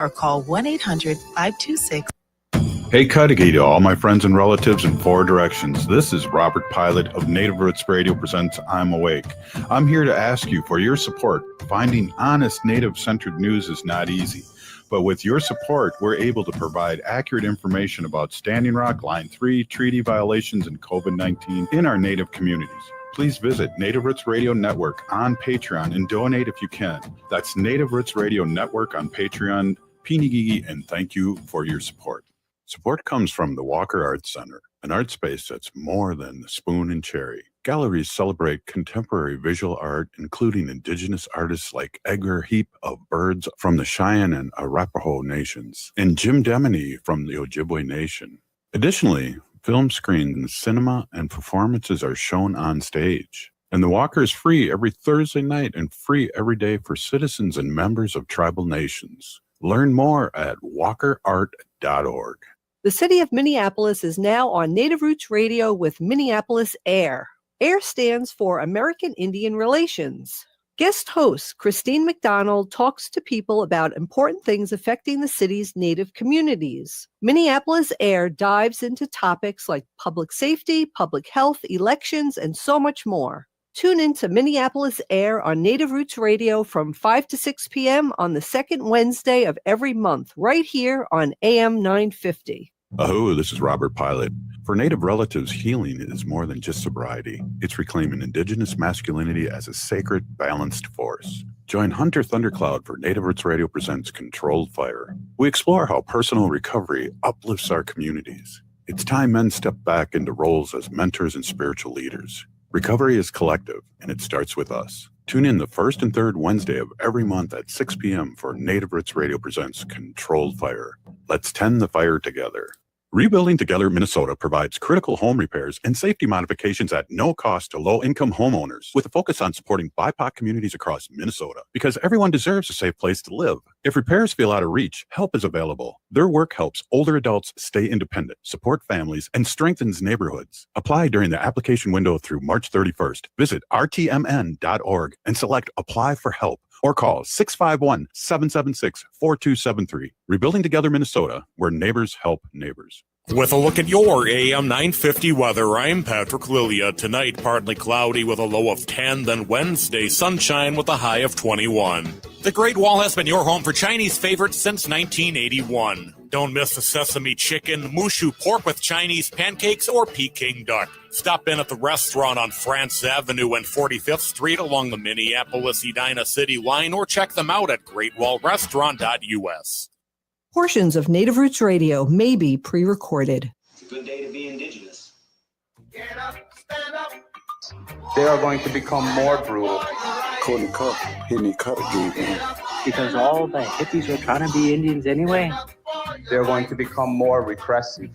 or call 1-800-526. Hey, Cudahy to all my friends and relatives in four directions. This is Robert Pilot of Native Roots Radio presents I'm Awake. I'm here to ask you for your support. Finding honest Native-centered news is not easy, but with your support, we're able to provide accurate information about Standing Rock, Line 3, treaty violations, and COVID-19 in our Native communities. Please visit Native Roots Radio Network on Patreon and donate if you can. That's Native Roots Radio Network on Patreon. Pinigigi, and thank you for your support. Support comes from the Walker Arts Center, an art space that's more than the spoon and cherry. Galleries celebrate contemporary visual art, including indigenous artists like Edgar Heap of Birds from the Cheyenne and Arapaho nations, and Jim Deminy from the Ojibwe Nation. Additionally, film screens, cinema, and performances are shown on stage. And the Walker is free every Thursday night and free every day for citizens and members of tribal nations. Learn more at walkerart.org. The city of Minneapolis is now on Native Roots Radio with Minneapolis AIR. AIR stands for American Indian Relations. Guest host Christine McDonald talks to people about important things affecting the city's Native communities. Minneapolis AIR dives into topics like public safety, public health, elections, and so much more. Tune in to Minneapolis AIR on Native Roots Radio from 5 to 6 p.m. on the second Wednesday of every month, right here on AM 950. Oh, this is Robert Pilot. For Native relatives, healing is more than just sobriety. It's reclaiming indigenous masculinity as a sacred, balanced force. Join Hunter Thundercloud for Native Roots Radio presents Controlled Fire. We explore how personal recovery uplifts our communities. It's time men step back into roles as mentors and spiritual leaders. Recovery is collective, and it starts with us. Tune in the first and third Wednesday of every month at 6 p.m. for Native Roots Radio presents Controlled Fire. Let's tend the fire together. Rebuilding Together Minnesota provides critical home repairs and safety modifications at no cost to low-income homeowners, with a focus on supporting BIPOC communities across Minnesota, because everyone deserves a safe place to live. If repairs feel out of reach, help is available. Their work helps older adults stay independent, support families, and strengthens neighborhoods. Apply during the application window through March 31st. Visit rtmn.org and select Apply for Help, or call 651-776-4273. Rebuilding Together Minnesota, where neighbors help neighbors. With a look at your AM 950 weather, I'm Patrick Lilia. Tonight, partly cloudy with a low of 10, then Wednesday, sunshine with a high of 21. The Great Wall has been your home for Chinese favorites since 1981. Don't miss the sesame chicken, mushu pork with Chinese pancakes, or Peking duck. Stop in at the restaurant on France Avenue and 45th Street along the Minneapolis-Edina City line, or check them out at greatwallrestaurant.us. Portions of Native Roots Radio may be pre-recorded. It's a good day to be indigenous. Get up, stand up. They are going to become more brutal. Because all the hippies were trying to be Indians anyway. They're going to become more repressive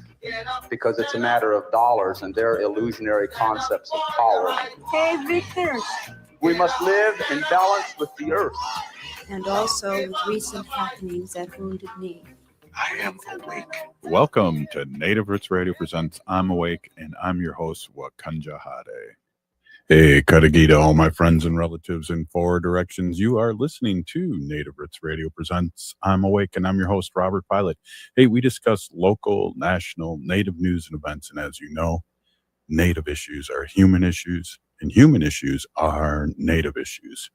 because it's a matter of dollars and their illusionary concepts of power. Hey, Victor. We must live in balance with the earth. And also with recent happenings at Wounded Knee. I am awake. Welcome to Native Roots Radio presents I'm Awake, and I'm your host, Wakanja Hade. Hey, Cudahy to all my friends and relatives in four directions. You are listening to Native Roots Radio presents I'm Awake, and I'm your host, Robert Pilot. Hey, we discuss local, national, Native news and events, and as you know, Native issues are human issues, and human issues are Native issues.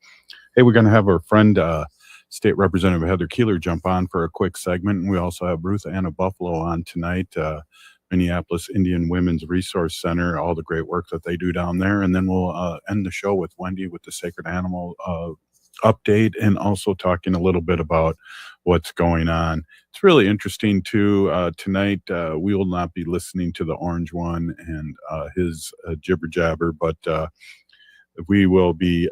Hey, we're going to have our friend, State Representative Heather Keeler, jump on for a quick segment. And we also have Ruth Anna Buffalo on tonight, Minneapolis Indian Women's Resource Center, all the great work that they do down there. And then we'll end the show with Wendy with the Sacred Animal update, and also talking a little bit about what's going on. It's really interesting, too. Tonight, we will not be listening to the Orange One and his jibber jabber, but we will be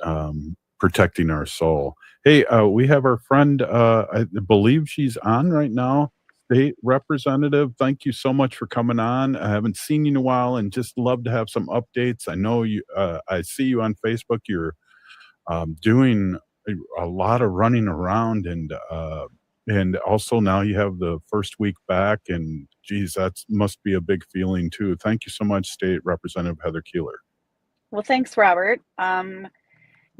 protecting our soul. Hey, we have our friend, I believe she's on right now, State Representative. Thank you so much for coming on. I haven't seen you in a while and just love to have some updates. I know you, I see you on Facebook. You're doing a lot of running around, and also now you have the first week back, and geez, that must be a big feeling too. Thank you so much, State Representative Heather Keeler. Well, thanks, Robert.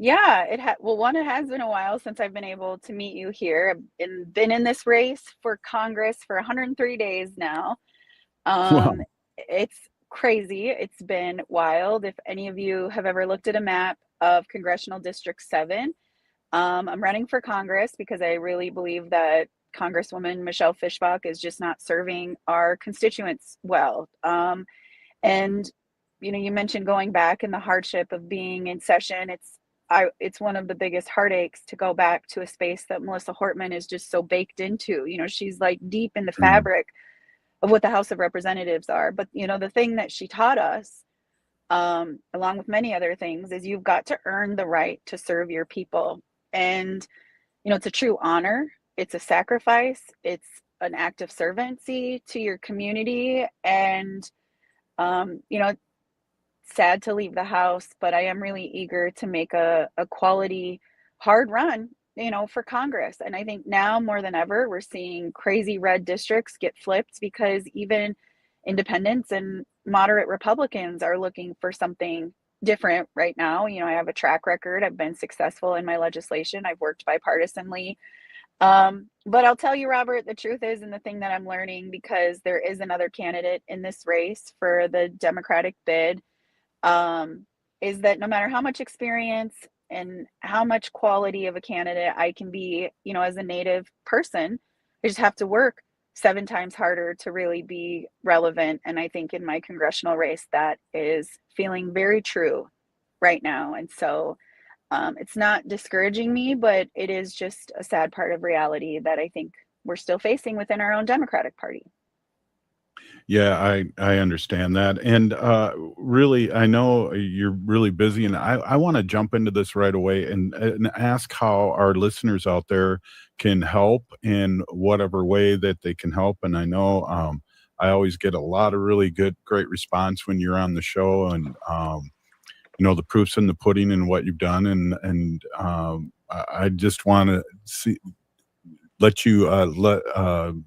Yeah, it has been a while since I've been able to meet you here. I've been in this race for Congress for 103 days now. Um, Wow. it's crazy. It's been wild. If any of you have ever looked at a map of Congressional District 7, I'm running for Congress because I really believe that Congresswoman Michelle Fischbach is just not serving our constituents well. And you mentioned going back and the hardship of being in session. It's one of the biggest heartaches to go back to a space that Melissa Hortman is just so baked into. She's like deep in the Mm. fabric of what the House of Representatives are. But the thing that she taught us, along with many other things, is you've got to earn the right to serve your people. And it's a true honor. It's a sacrifice. It's an act of servancy to your community. And it's sad to leave the house, but I am really eager to make a quality, hard run, for Congress. And I think now more than ever, we're seeing crazy red districts get flipped because even independents and moderate Republicans are looking for something different right now. I have a track record. I've been successful in my legislation. I've worked bipartisanly. But I'll tell you, Robert, the truth is, and the thing that I'm learning, because there is another candidate in this race for the Democratic bid, is that no matter how much experience and how much quality of a candidate I can be, as a Native person, I just have to work 7 times harder to really be relevant. And I think in my congressional race, that is feeling very true right now. And so it's not discouraging me, but it is just a sad part of reality that I think we're still facing within our own Democratic Party. Yeah, I understand that. And really, I know you're really busy, and I want to jump into this right away and ask how our listeners out there can help in whatever way that they can help. And I know I always get a lot of really great response when you're on the show, and the proof's in the pudding and what you've done. And I just want to let you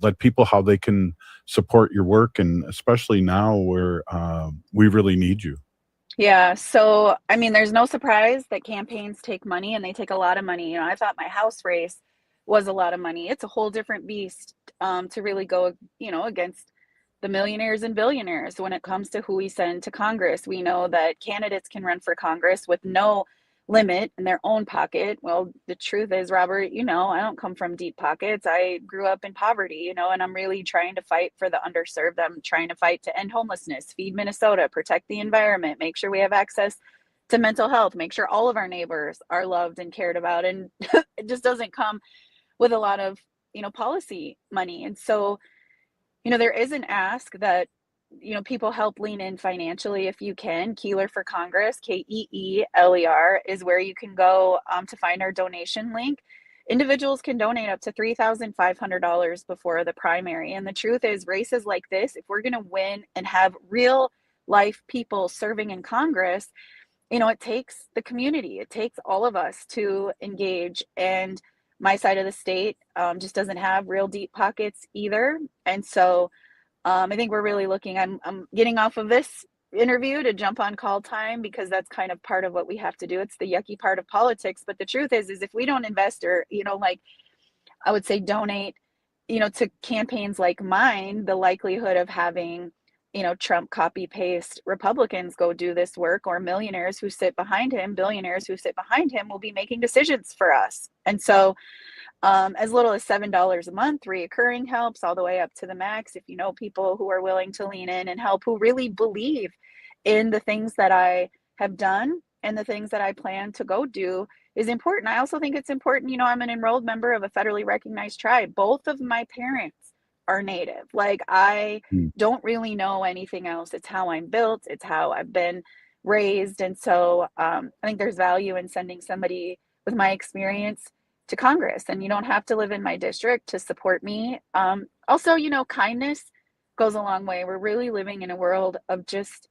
let people how they can support your work, and especially now where we really need you. Yeah. So, I mean, there's no surprise that campaigns take money, and they take a lot of money. I thought my House race was a lot of money. It's a whole different beast to really go, against the millionaires and billionaires when it comes to who we send to Congress. We know that candidates can run for Congress with no limit in their own pocket. Well, the truth is, Robert, I don't come from deep pockets. I grew up in poverty, and I'm really trying to fight for the underserved. I'm trying to fight to end homelessness, feed Minnesota, protect the environment, make sure we have access to mental health, make sure all of our neighbors are loved and cared about. And it just doesn't come with a lot of, policy money. And so, there is an ask that people help lean in financially if you can. Keeler for Congress, KEELER, is where you can go to find our donation link. Individuals can donate up to $3,500 before the primary. And the truth is, races like this, if we're going to win and have real life people serving in Congress, it takes the community. It takes all of us to engage. And my side of the state just doesn't have real deep pockets either. And so I think we're really looking, I'm getting off of this interview to jump on call time, because that's kind of part of what we have to do. It's the yucky part of politics. But the truth is if we don't invest, or, like I would say, donate, to campaigns like mine, the likelihood of having, Trump copy paste Republicans go do this work, or millionaires who sit behind him, billionaires who sit behind him, will be making decisions for us. And so as little as $7 a month, reoccurring helps, all the way up to the max. If you know people who are willing to lean in and help, who really believe in the things that I have done and the things that I plan to go do, is important. I also think it's important, I'm an enrolled member of a federally recognized tribe. Both of my parents are Native. Like, I don't really know anything else. It's how I'm built. It's how I've been raised. And so I think there's value in sending somebody with my experience to Congress. And you don't have to live in my district to support me. Also, kindness goes a long way. We're really living in a world of just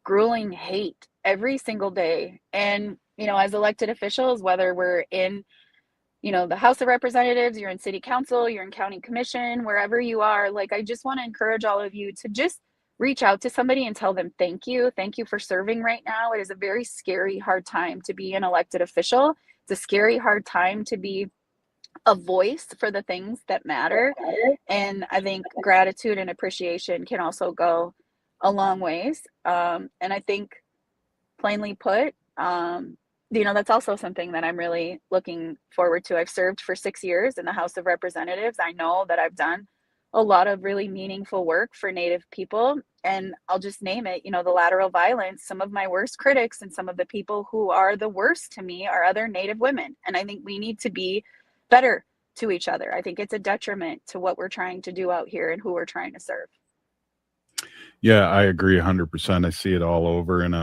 grueling hate every single day. And, as elected officials, whether we're in, the House of Representatives, you're in city council, you're in county commission, wherever you are, like, I just want to encourage all of you to just reach out to somebody and tell them thank you for serving right now. It is a very scary, hard time to be an elected official. It's a scary, hard time to be a voice for the things that matter. And I think gratitude and appreciation can also go a long ways. And I think, plainly put, that's also something that I'm really looking forward to. I've served for 6 years in the House of Representatives. I know that I've done a lot of really meaningful work for Native people. And I'll just name it, the lateral violence. Some of my worst critics and some of the people who are the worst to me are other Native women. And I think we need to be better to each other. I think it's a detriment to what we're trying to do out here and who we're trying to serve. Yeah, I agree 100%. I see it all over. And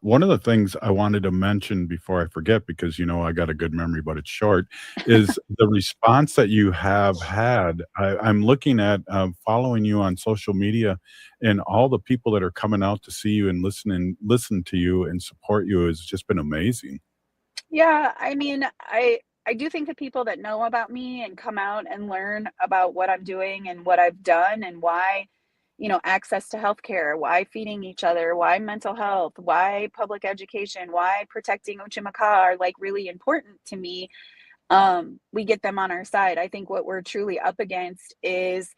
one of the things I wanted to mention before I forget, because, I got a good memory, but it's short, is the response that you have had. I'm looking at following you on social media, and all the people that are coming out to see you and listen to you and support you has just been amazing. Yeah, I mean, I do think the people that know about me and come out and learn about what I'm doing and what I've done and why, access to healthcare, why feeding each other, why mental health, why public education, why protecting Uchimaka are like really important to me. We get them on our side. I think what we're truly up against is,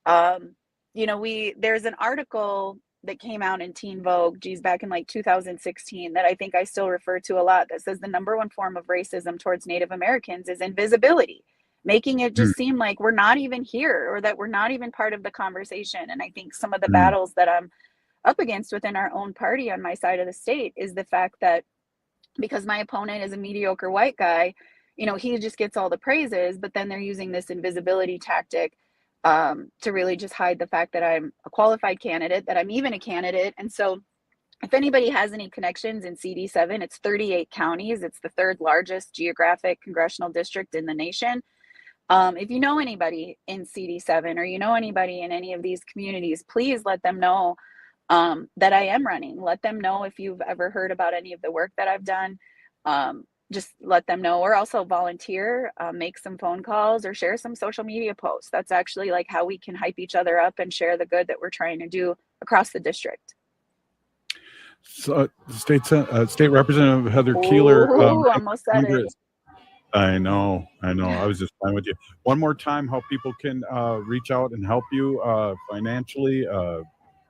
there's an article that came out in Teen Vogue, back in like 2016, that I think I still refer to a lot, that says the number one form of racism towards Native Americans is invisibility, making it just seem like we're not even here or that we're not even part of the conversation. And I think some of the battles that I'm up against within our own party on my side of the state is the fact that because my opponent is a mediocre white guy, he just gets all the praises, but then they're using this invisibility tactic to really just hide the fact that I'm a qualified candidate, that I'm even a candidate. And so if anybody has any connections in CD7, it's 38 counties. It's the third largest geographic congressional district in the nation. If you know anybody in CD7 or anybody in any of these communities, please let them know that I am running. Let them know if you've ever heard about any of the work that I've done. Just let them know, or also volunteer, make some phone calls or share some social media posts. That's actually like how we can hype each other up and share the good that we're trying to do across the district. So, State Representative Heather Keeler. Almost said it. I know. I was just playing with you. One more time, how people can reach out and help you financially.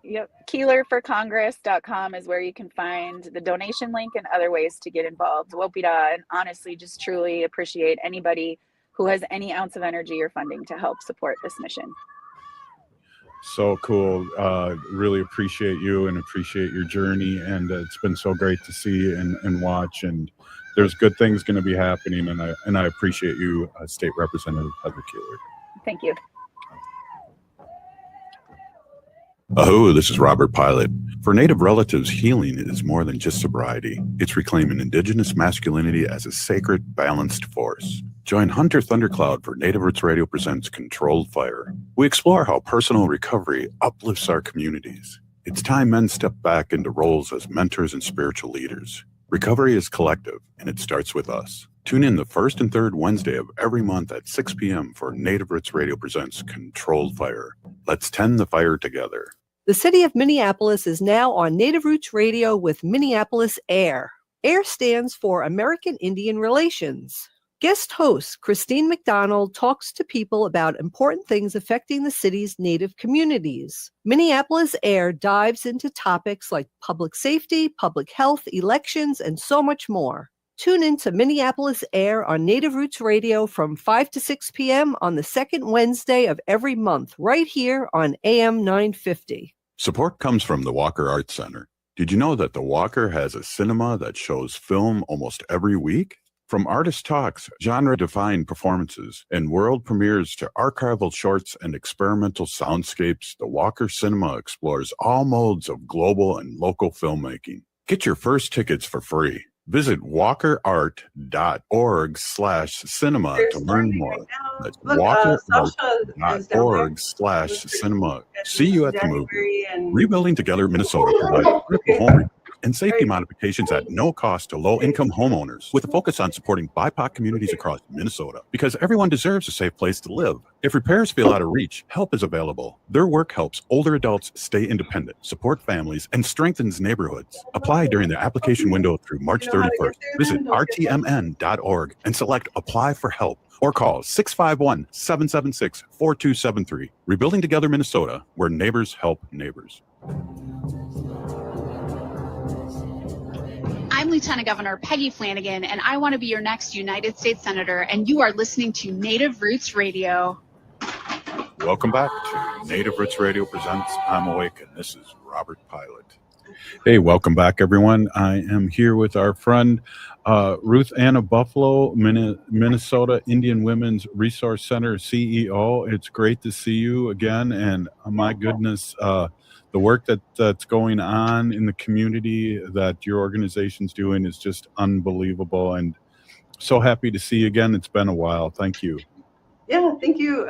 Yep. KeelerForCongress.com is where you can find the donation link and other ways to get involved. Wopida, and honestly, just truly appreciate anybody who has any ounce of energy or funding to help support this mission. So cool. Really appreciate you and appreciate your journey. And it's been so great to see and watch. And there's good things going to be happening. And I appreciate you, State Representative Heather Keeler. Thank you. Oh, this is Robert Pilot. For Native relatives, healing is more than just sobriety. It's reclaiming Indigenous masculinity as a sacred, balanced force. Join Hunter Thundercloud for Native Roots Radio presents Controlled Fire. We explore how personal recovery uplifts our communities. It's time men step back into roles as mentors and spiritual leaders. Recovery is collective, and it starts with us. Tune in the first and third Wednesday of every month at 6 p.m. for Native Roots Radio presents Controlled Fire. Let's tend the fire together. The city of Minneapolis is now on Native Roots Radio with Minneapolis Air. AIR stands for American Indian Relations. Guest host Christine McDonald talks to people about important things affecting the city's Native communities. Minneapolis Air dives into topics like public safety, public health, elections, and so much more. Tune in to Minneapolis Air on Native Roots Radio from 5 to 6 p.m. on the second Wednesday of every month, right here on AM 950. Support comes from the Walker Arts Center. Did you know that the Walker has a cinema that shows film almost every week? From artist talks, genre-defined performances, and world premieres to archival shorts and experimental soundscapes, the Walker Cinema explores all modes of global and local filmmaking. Get your first tickets for free. Visit walkerart.org/cinema to learn more. That's walkerart.org/cinema. See you at the movie. Rebuilding Together Minnesota provides critical home and safety modifications at no cost to low-income homeowners, with a focus on supporting BIPOC communities across Minnesota, because everyone deserves a safe place to live. If repairs feel out of reach, help is available. Their work helps older adults stay independent, support families, and strengthens neighborhoods. Apply during the application window through March 31st. Visit rtmn.org and select Apply for Help, or call 651-776-4273. Rebuilding Together Minnesota, where neighbors help neighbors. I'm Lieutenant Governor Peggy Flanagan, and I want to be your next United States Senator, and you are listening to Native Roots Radio. Welcome back to Native Roots Radio Presents I'm Awake, and this is Robert Pilot. Hey, welcome back, everyone. I am here with our friend Ruth Anna Buffalo, Minnesota Indian Women's Resource Center CEO. It's great to see you again, and my goodness, the work that's going on in the community that your organization's doing is just unbelievable, and so happy to see you again. It's been a while. Thank you. Yeah, thank you.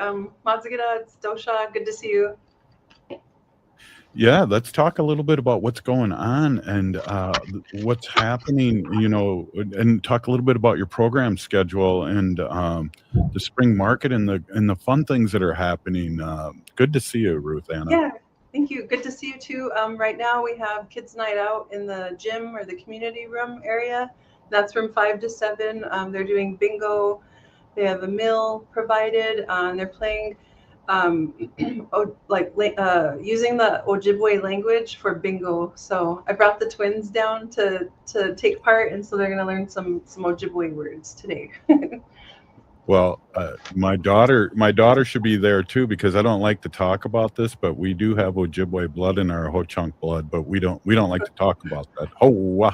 Mazagida, it's Dosha. Good to see you. Yeah, let's talk a little bit about what's going on and what's happening, and talk a little bit about your program schedule and the spring market and the fun things that are happening. Good to see you, Ruth Anna. Yeah, thank you. Good to see you too. Right now we have Kids Night Out in the gym or the community room area. That's from 5 to 7. They're doing bingo. They have a meal provided. And they're playing using the Ojibwe language for bingo. So I brought the twins down to take part, and so they're going to learn some Ojibwe words today. Well, my daughter should be there too, because I don't like to talk about this, but we do have Ojibwe blood in our Ho-Chunk blood, but we don't like to talk about that. Oh,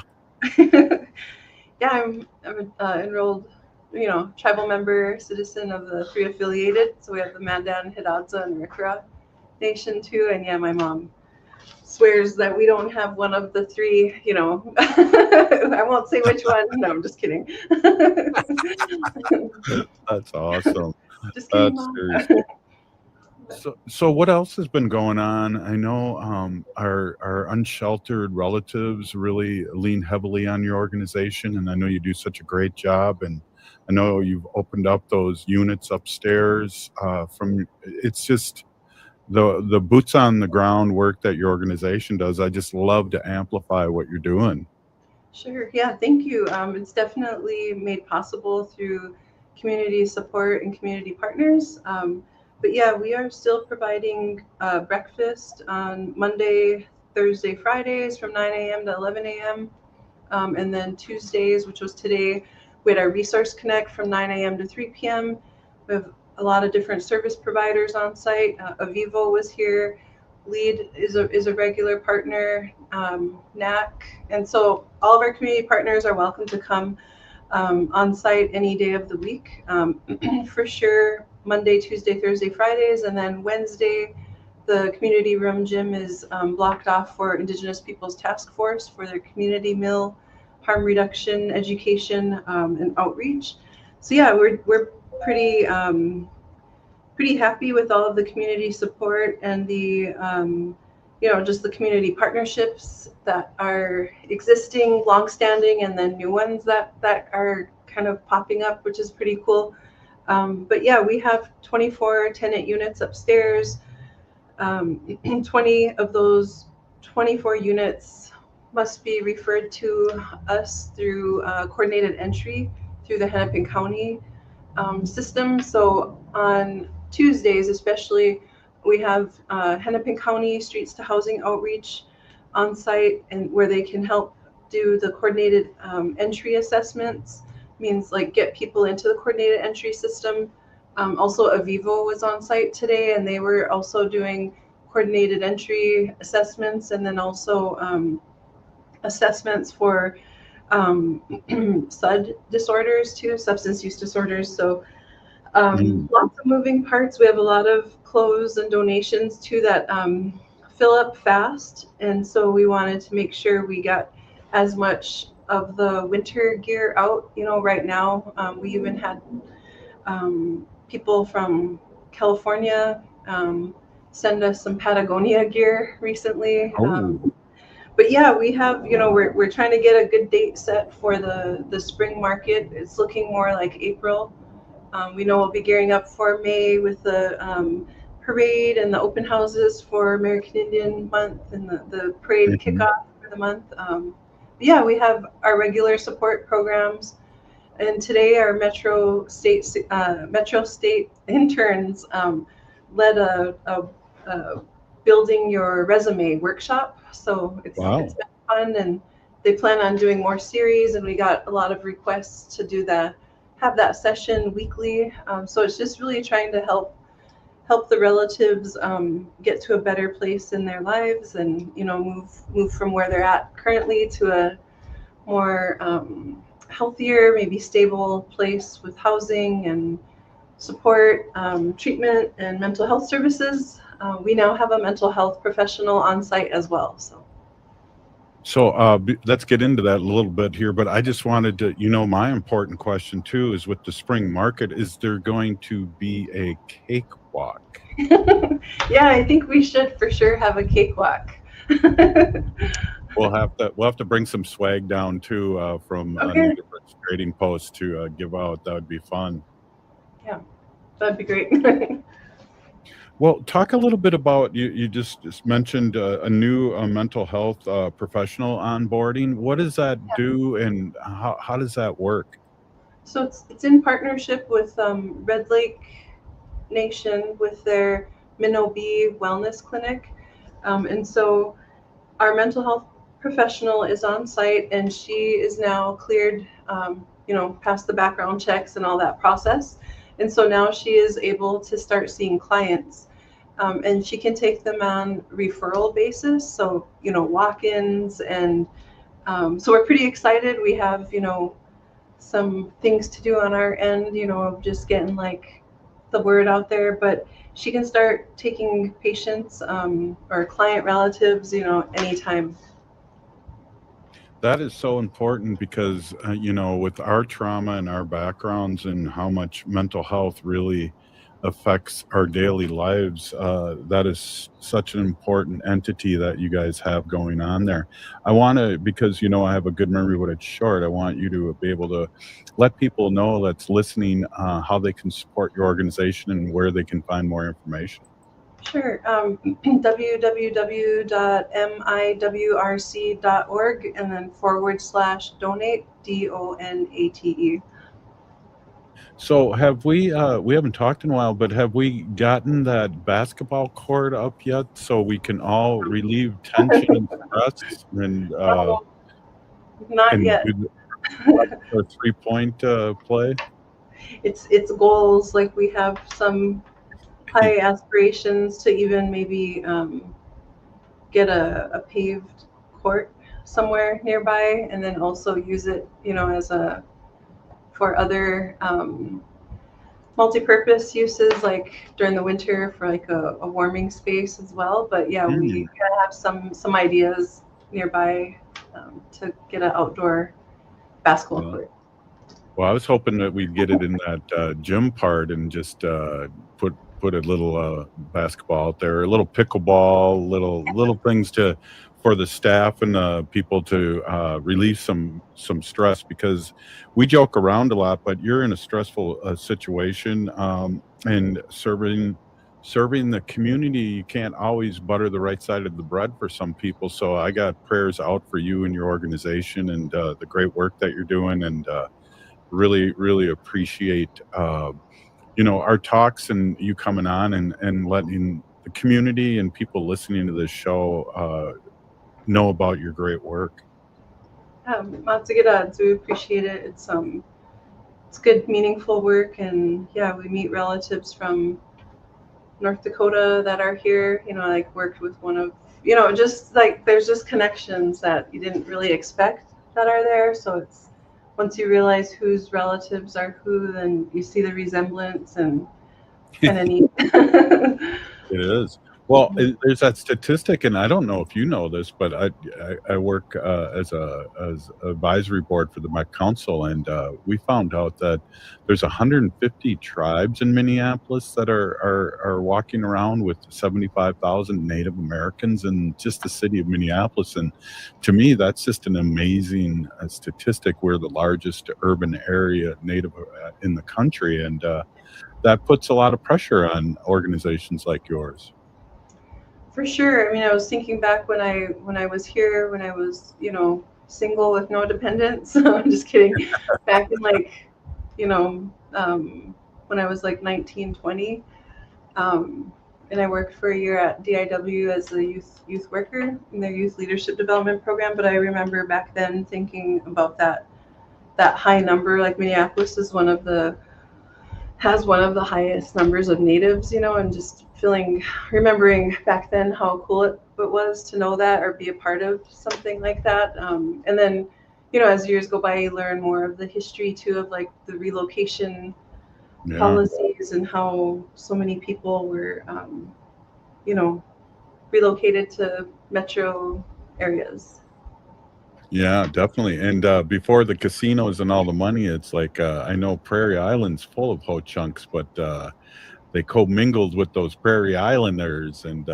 yeah, I'm enrolled, tribal member, citizen of the 3 affiliated. So we have the Mandan, Hidatsa, and Rikra Nation too. And yeah, my mom swears that we don't have one of the 3, I won't say which one. No, I'm just kidding. That's awesome. Just kidding, Mom. So what else has been going on? I know our unsheltered relatives really lean heavily on your organization, and I know you do such a great job, and I know you've opened up those units upstairs. It's just the boots on the ground work that your organization does. I just love to amplify what you're doing. Sure. Yeah. Thank you. It's definitely made possible through community support and community partners. But yeah, we are still providing breakfast on Monday, Thursday, Fridays from 9 a.m. to 11 a.m. And then Tuesdays, which was today, we had our Resource Connect from 9 a.m. to 3 p.m. We have a lot of different service providers on site. Avivo was here. LEAD is a regular partner, NAC. And so all of our community partners are welcome to come on site any day of the week. For sure, Monday, Tuesday, Thursday, Fridays, and then Wednesday, the community room gym is blocked off for Indigenous Peoples Task Force for their community meal, harm reduction, education, and outreach. So yeah, we're pretty happy with all of the community support and the just the community partnerships that are existing, longstanding, and then new ones that are kind of popping up, which is pretty cool. But yeah, we have 24 tenant units upstairs. 20 of those 24 units must be referred to us through coordinated entry through the Hennepin County system. So on Tuesdays especially, we have Hennepin County Streets to Housing outreach on site, and where they can help do the coordinated entry assessments, means like get people into the coordinated entry system. Also, Avivo was on site today, and they were also doing coordinated entry assessments, and then also assessments for SUD disorders too, substance use disorders. So lots of moving parts. We have a lot of clothes and donations too that fill up fast, and so we wanted to make sure we got as much of the winter gear out. Right now we even had people from California send us some Patagonia gear recently. but yeah, we have, we're trying to get a good date set for the spring market. It's looking more like April. We know we'll be gearing up for May with the parade and the open houses for American Indian Month and the parade kickoff for the month. Yeah, we have our regular support programs. And today our Metro State interns led a building your resume workshop. So it's been fun, and they plan on doing more series, and we got a lot of requests to have that session weekly. So it's just really trying to help the relatives get to a better place in their lives, and move from where they're at currently to a more healthier, maybe stable place with housing and support, treatment, and mental health services. We now have a mental health professional on site as well. So let's get into that a little bit here, but I just wanted to, my important question too is with the spring market, is there going to be a cakewalk? Yeah, I think we should for sure have a cakewalk. We'll have to bring some swag down too from Native Roots Trading Post to give out. That would be fun. Yeah, that'd be great. Well, talk a little bit about you just mentioned a new mental health professional onboarding. What does that do, and how does that work? So it's in partnership with Red Lake Nation with their MIWRC Wellness Clinic, and so our mental health professional is on site, and she is now cleared, past the background checks and all that process. And so now she is able to start seeing clients, and she can take them on referral basis. So, walk-ins, and so we're pretty excited. We have, some things to do on our end, of just getting like the word out there, but she can start taking patients or client relatives, anytime. That is so important because, with our trauma and our backgrounds and how much mental health really affects our daily lives, that is such an important entity that you guys have going on there. I want to, because, I have a good memory, but it's short. I want you to be able to let people know that's listening how they can support your organization and where they can find more information. Sure. www.miwrc.org and then /donate, DONATE. So have we haven't talked in a while, but have we gotten that basketball court up yet so we can all relieve tension and stress and not yet. A 3-point play? It's goals. Like, we have some high aspirations to even maybe get a paved court somewhere nearby, and then also use it, as for other multi-purpose uses, like during the winter for like a warming space as well. But yeah, we have some ideas nearby to get an outdoor basketball court. Well, I was hoping that we'd get it in that gym part and just put a little basketball out there, a little pickleball, little things for the staff and the people to relieve some stress, because we joke around a lot, but you're in a stressful situation, and serving the community, you can't always butter the right side of the bread for some people. So I got prayers out for you and your organization and the great work that you're doing, and really, really appreciate our talks and you coming on and letting the community and people listening to this show know about your great work. Lots of good odds. We appreciate it. It's good, meaningful work, and yeah, we meet relatives from North Dakota that are here. Like worked with one of, just like there's just connections that you didn't really expect that are there. So it's, once you realize whose relatives are who, then you see the resemblance, and kind of neat. It is. Well, there's that statistic, and I don't know if you know this, but I work as advisory board for the Met Council, and we found out that there's 150 tribes in Minneapolis that are walking around with 75,000 Native Americans in just the city of Minneapolis, and to me, that's just an amazing statistic. We're the largest urban area Native in the country, and that puts a lot of pressure on organizations like yours. For sure. I mean, I was thinking back when I was here, when I was, single with no dependents. I'm just kidding. Back in when I was like 19, 20. And I worked for a year at DIW as a youth worker in their youth leadership development program. But I remember back then thinking about that high number. Like Minneapolis has one of the highest numbers of natives, and just remembering back then how cool it was to know that or be a part of something like that. And then, as years go by, you learn more of the history too of like the relocation policies and how so many people were, relocated to metro areas. Yeah, definitely. And before the casinos and all the money, it's like I know Prairie Island's full of ho chunks, but they commingled with those Prairie Islanders, and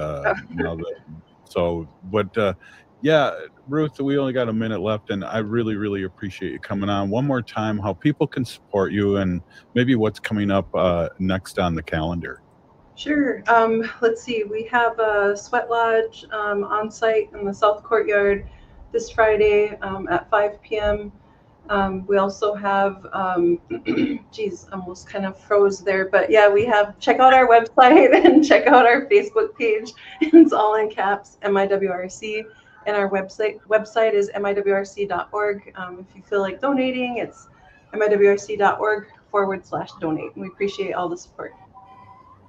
yeah, Ruth, we only got a minute left, and I really, really appreciate you coming on. One more time, how people can support you, and maybe what's coming up next on the calendar. Sure. Let's see. We have a sweat lodge on site in the South Courtyard this Friday at 5 p.m. We also have, almost kind of froze there, but yeah, check out our website and check out our Facebook page. It's all in caps, MIWRC, and our website is MIWRC.org. If you feel like donating, it's MIWRC.org/donate. We appreciate all the support.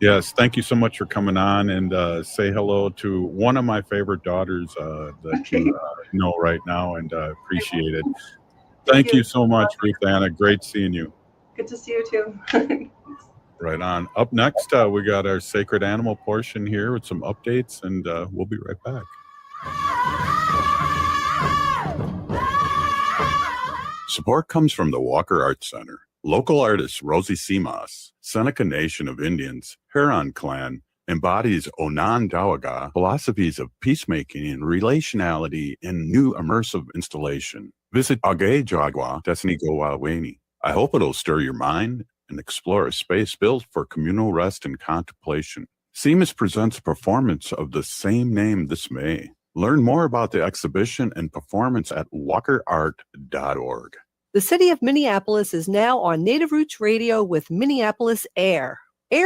Yes, thank you so much for coming on, and say hello to one of my favorite daughters that you know right now, and appreciate it. Thank you so much, Ruth Anna. Great seeing you. Good to see you too. Right on. Up next, we got our sacred animal portion here with some updates, and we'll be right back. Support comes from the Walker Arts Center. Local artist Rosie Simas, Seneca Nation of Indians, Huron Clan, embodies Onondaga philosophies of peacemaking and relationality in new immersive installation. Visit Agejagwa Desnigowaweni. I hope it'll stir your mind and explore a space built for communal rest and contemplation. Simas presents a performance of the same name this May. Learn more about the exhibition and performance at walkerart.org. The city of Minneapolis is now on Native Roots Radio with MIWRC. AIR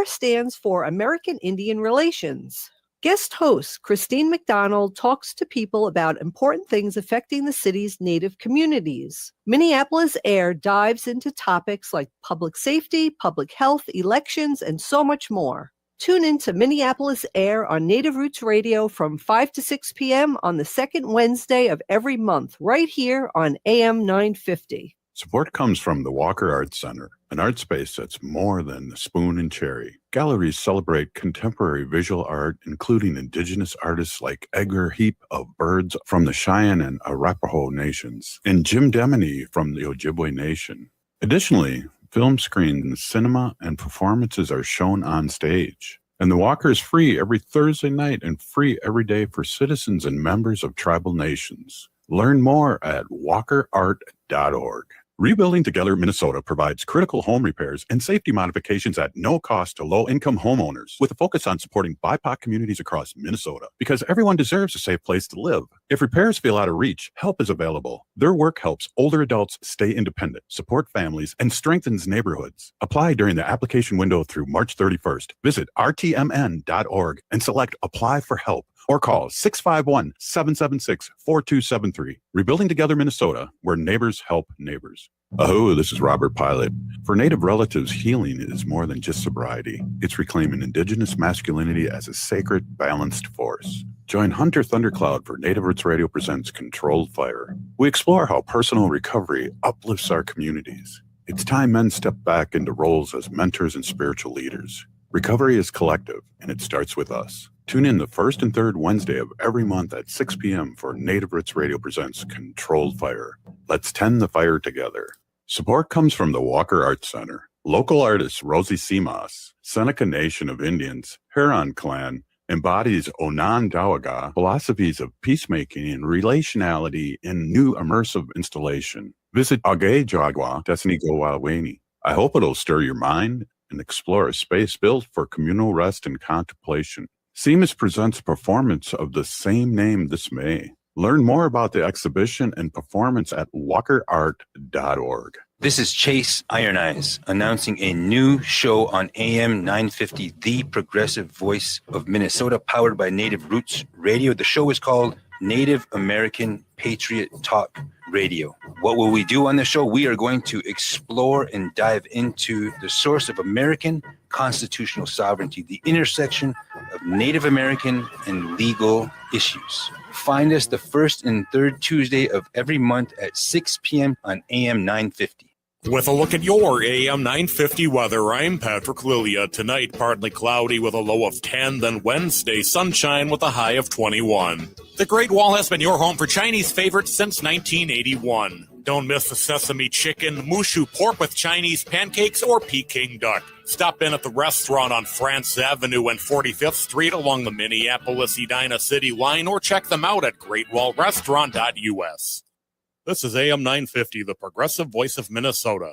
stands for American Indian Relations. Guest host Christine McDonald talks to people about important things affecting the city's Native communities. Minneapolis AIR dives into topics like public safety, public health, elections, and so much more. Tune in to Minneapolis AIR on Native Roots Radio from 5 to 6 p.m. on the second Wednesday of every month, right here on AM 950. Support comes from the Walker Arts Center, an art space that's more than the spoon and cherry. Galleries celebrate contemporary visual art, including indigenous artists like Edgar Heap of Birds from the Cheyenne and Arapaho nations, and Jim Demeny from the Ojibwe Nation. Additionally, film screens, cinema, and performances are shown on stage. And the Walker is free every Thursday night and free every day for citizens and members of tribal nations. Learn more at walkerart.org. Rebuilding Together Minnesota provides critical home repairs and safety modifications at no cost to low-income homeowners, with a focus on supporting BIPOC communities across Minnesota, because everyone deserves a safe place to live. If repairs feel out of reach, help is available. Their work helps older adults stay independent, support families, and strengthens neighborhoods. Apply during the application window through March 31st. Visit rtmn.org and select Apply for Help, or call 651-776-4273. Rebuilding Together Minnesota, where neighbors help neighbors. Oh, this is Robert Pilot. For Native relatives, healing is more than just sobriety. It's reclaiming indigenous masculinity as a sacred, balanced force. Join Hunter Thundercloud for Native Roots Radio presents Controlled Fire. We explore how personal recovery uplifts our communities. It's time men step back into roles as mentors and spiritual leaders. Recovery is collective, and it starts with us. Tune in the first and third Wednesday of every month at 6 p.m. for Native Roots Radio presents Controlled Fire. Let's tend the fire together. Support comes from the Walker Arts Center. Local artist Rosie Simas, Seneca Nation of Indians, Huron Clan, embodies Onondaga philosophies of peacemaking and relationality in new immersive installation. Visit Age Jagwa Destiny Gowaweni. I hope it'll stir your mind and explore a space built for communal rest and contemplation. Simas presents a performance of the same name this May. Learn more about the exhibition and performance at walkerart.org. This is Chase Iron Eyes announcing a new show on AM 950, The Progressive Voice of Minnesota, powered by Native Roots Radio. The show is called Native American Patriot Talk Radio. What will we do on the show? We are going to explore and dive into the source of American constitutional sovereignty, the intersection of Native American and legal issues. Find us the first and third Tuesday of every month at 6 p.m. on AM 950. With a look at your AM 950 weather, I'm Patrick Lilia. Tonight, partly cloudy with a low of 10, then Wednesday, sunshine with a high of 21. The Great Wall has been your home for Chinese favorites since 1981. Don't miss the sesame chicken, mushu pork with Chinese pancakes, or Peking duck. Stop in at the restaurant on France Avenue and 45th Street along the Minneapolis-Edina City line, or check them out at greatwallrestaurant.us. This is AM 950, the progressive voice of Minnesota.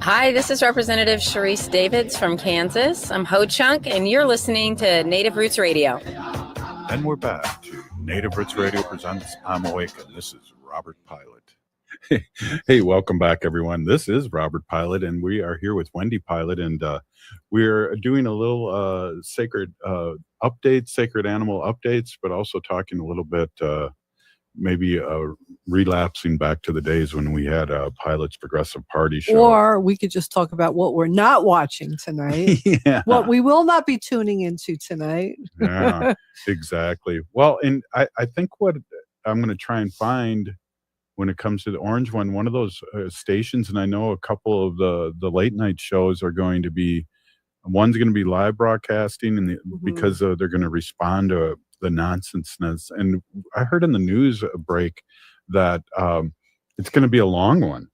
Hi, this is Representative Sharice Davids from Kansas. I'm Ho Chunk, and you're listening to Native Roots Radio. And we're back to Native Roots Radio presents I'm Awake, and this is Robert Pilot. Hey, welcome back, everyone. This is Robert Pilot, and we are here with Wendy Pilot, and we're doing a little sacred animal updates, but also talking a little bit, maybe relapsing back to the days when we had a Pilot's Progressive Party show. Or we could just talk about what we're not watching tonight. Yeah. What we will not be tuning into tonight. Yeah, exactly. Well, and I think what I'm going to try and find when it comes to the Orange one of those stations, and I know a couple of the late night shows are going to be, one's going to be live broadcasting, and because they're going to respond to the nonsenseness. And I heard in the news break that it's going to be a long one.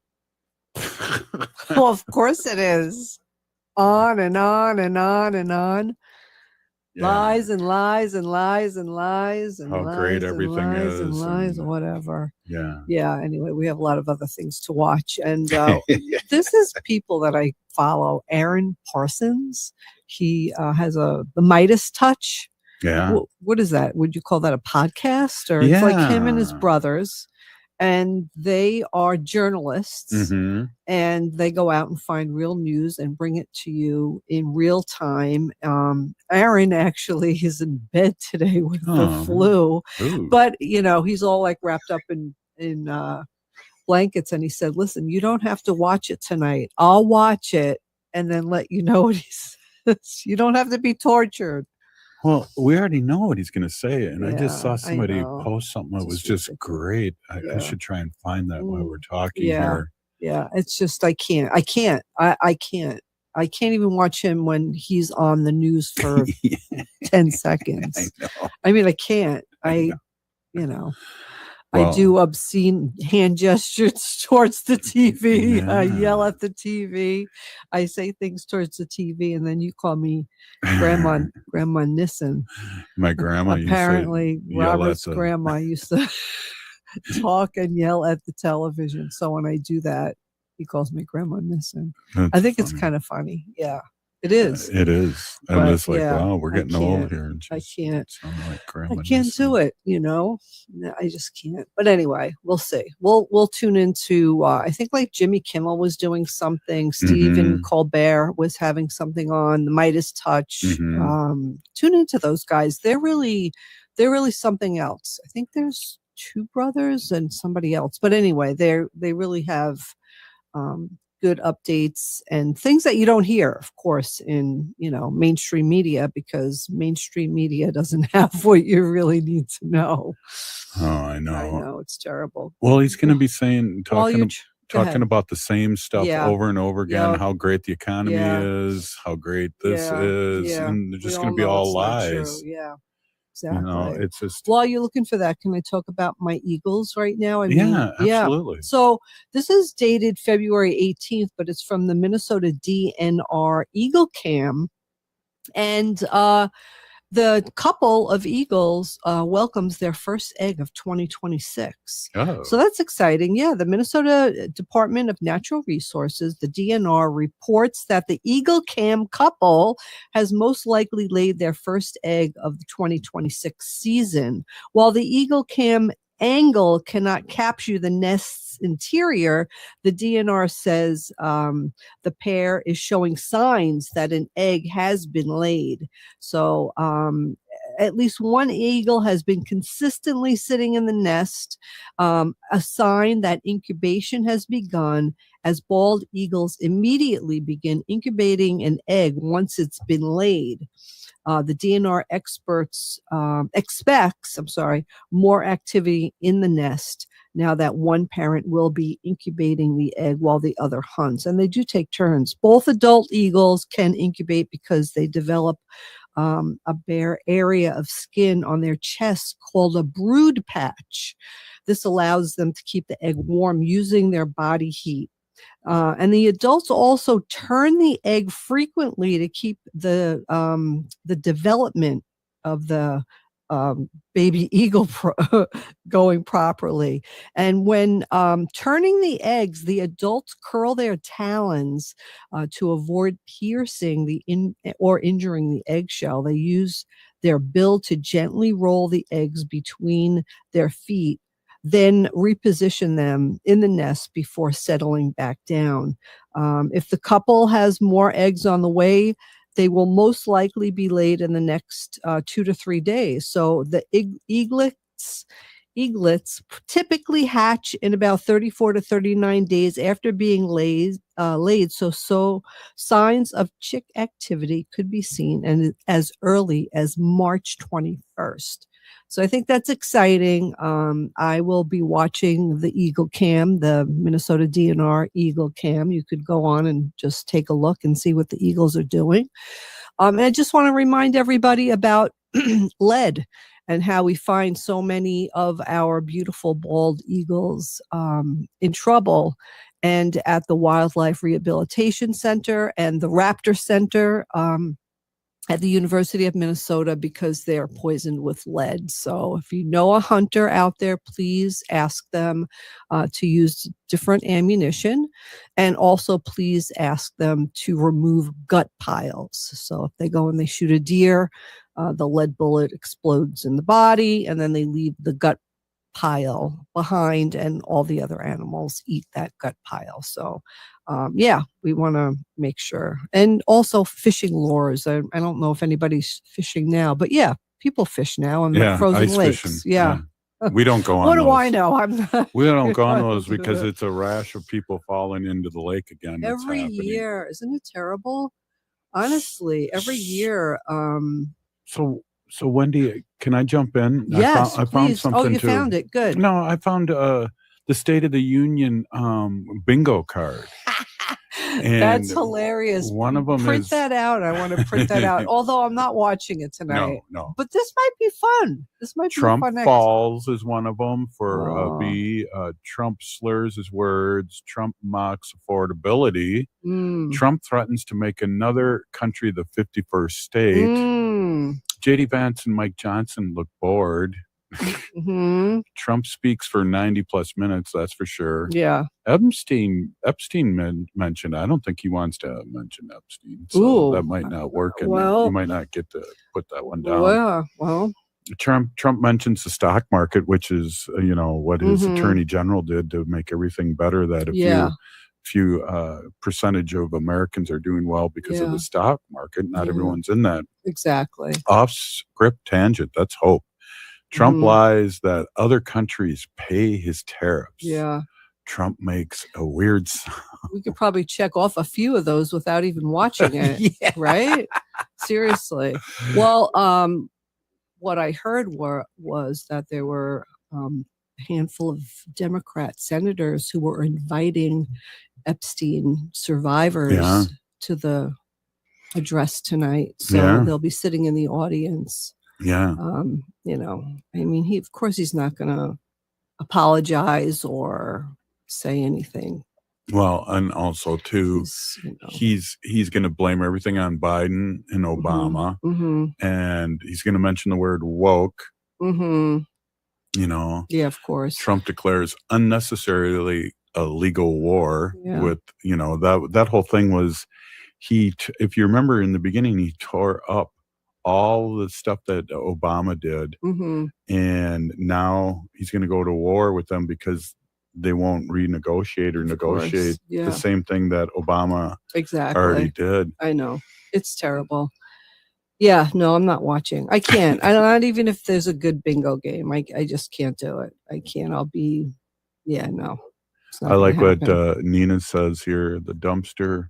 Well, of course it is. On and on and on and on. Yeah. Lies and lies and lies and lies and how lies great everything and lies is and lies and whatever. Yeah. Anyway, we have a lot of other things to watch, and this is people that I follow. Aaron Parsons, he has the Midas Touch. Yeah. What is that? Would you call that a podcast? Or it's like him and his brothers, and they are journalists, and they go out and find real news and bring it to you in real time. Aaron actually is in bed today with the flu. Ooh. But he's all like wrapped up in blankets, and he said, listen, you don't have to watch it tonight. I'll watch it and then let you know what he says. You don't have to be tortured. Well, we already know what he's going to say, and I just saw somebody post something that was just great. I should try and find that while we're talking here. Yeah, it's just I can't even watch him when he's on the news for 10 seconds. I mean, I can't. I do obscene hand gestures towards the TV. I yell at the TV. I say things towards the TV, and then you call me Grandma Nissen. My grandma apparently Robert's grandma used to talk and yell at the television. So when I do that, he calls me Grandma Nissen. I think it's kind of funny. Yeah. It is. It is. I'm just like, wow, we're getting old here. And I can't. Like I can't do it. I just can't. But anyway, we'll see. We'll tune into. I think like Jimmy Kimmel was doing something. Stephen Colbert was having something on the Midas Touch. Tune into those guys. They're really something else. I think there's two brothers and somebody else. But anyway, they really have. Good updates and things that you don't hear, of course, in mainstream media, because mainstream media doesn't have what you really need to know. Oh, I know. It's terrible. Well, he's going to be talking talking about the same stuff over and over again, how great the economy is, how great this is, and they're just going to be all lies. Yeah, exactly. You know, it's just... While you're looking for that, can I talk about my Eagles right now? Absolutely. So this is dated February 18th, but it's from the Minnesota DNR Eagle Cam. And the couple of eagles welcomes their first egg of 2026. Oh. So that's exciting. Yeah, the Minnesota Department of Natural Resources, the DNR, reports that the Eagle Cam couple has most likely laid their first egg of the 2026 season. While the Eagle Cam angle cannot capture the nest's interior, the DNR says the pair is showing signs that an egg has been laid. So at least one eagle has been consistently sitting in the nest, a sign that incubation has begun, as bald eagles immediately begin incubating an egg once it's been laid. The DNR expects more activity in the nest now that one parent will be incubating the egg while the other hunts. And they do take turns. Both adult eagles can incubate because they develop a bare area of skin on their chest called a brood patch. This allows them to keep the egg warm using their body heat. And the adults also turn the egg frequently to keep the development of the baby eagle going properly. And when turning the eggs, the adults curl their talons to avoid piercing or injuring the eggshell. They use their bill to gently roll the eggs between their feet, then reposition them in the nest before settling back down. If the couple has more eggs on the way, they will most likely be laid in the next 2 to 3 days. So the eaglets typically hatch in about 34 to 39 days after being laid. So signs of chick activity could be seen and as early as March 21st. So I think that's exciting. I will be watching the Eagle Cam, the Minnesota DNR Eagle Cam. You could go on and just take a look and see what the eagles are doing. And I just want to remind everybody about lead and how we find so many of our beautiful bald eagles in trouble. And at the Wildlife Rehabilitation Center and the Raptor Center at the University of Minnesota, because they're poisoned with lead. So if you know a hunter out there, please ask them to use different ammunition, and also please ask them to remove gut piles. So if they go and they shoot a deer, the lead bullet explodes in the body, and then they leave the gut pile behind, and all the other animals eat that gut pile. So we want to make sure. And also fishing lures. I don't know if anybody's fishing now, but people fish now in the frozen ice lakes. Fishing. Yeah. We don't go on what those. do I know? We don't go on those because it's a rash of people falling into the lake again. Every year. Isn't it terrible? Honestly, every year. So Wendy, can I jump in? Yes, I found something. Oh, you found it. Good. No, I found the State of the Union bingo card. And that's hilarious. One of them print that out. I want to print that out. Although I'm not watching it tonight. No. But this might be fun. This might Trump be fun. falls is one of them for B. Trump slurs his words. Trump mocks affordability. Trump threatens to make another country the 51st state. J.D. Vance and Mike Johnson look bored. Trump speaks for 90 plus minutes, that's for sure. Yeah. Epstein mentioned, I don't think he wants to mention Epstein. So that might not work. And you might not get to put that one down. Well. Trump mentions the stock market, which is, what his attorney general did to make everything better, that a few percentage of Americans are doing well because of the stock market. Not everyone's in that. Exactly. Off script tangent. That's hope. Trump lies that other countries pay his tariffs. Yeah. Trump makes a weird sound. We could probably check off a few of those without even watching it. Right? Seriously. Well, what I heard was that there were handful of Democrat senators who were inviting Epstein survivors to the address tonight. So they'll be sitting in the audience. Yeah. You know, I mean, he's not going to apologize or say anything. Well, and also too, he's going to blame everything on Biden and Obama, and he's going to mention the word woke. You know, of course. Trump declares unnecessarily a legal war with, you know, that whole thing was if you remember in the beginning, he tore up all the stuff that Obama did, and now he's going to go to war with them because they won't renegotiate or negotiate the same thing that Obama already did. I know. It's terrible. Yeah, no, I'm not watching. I can't. Not even if there's a good bingo game. I just can't do it. I can't. I'll be, no. I like what Nina says here. The dumpster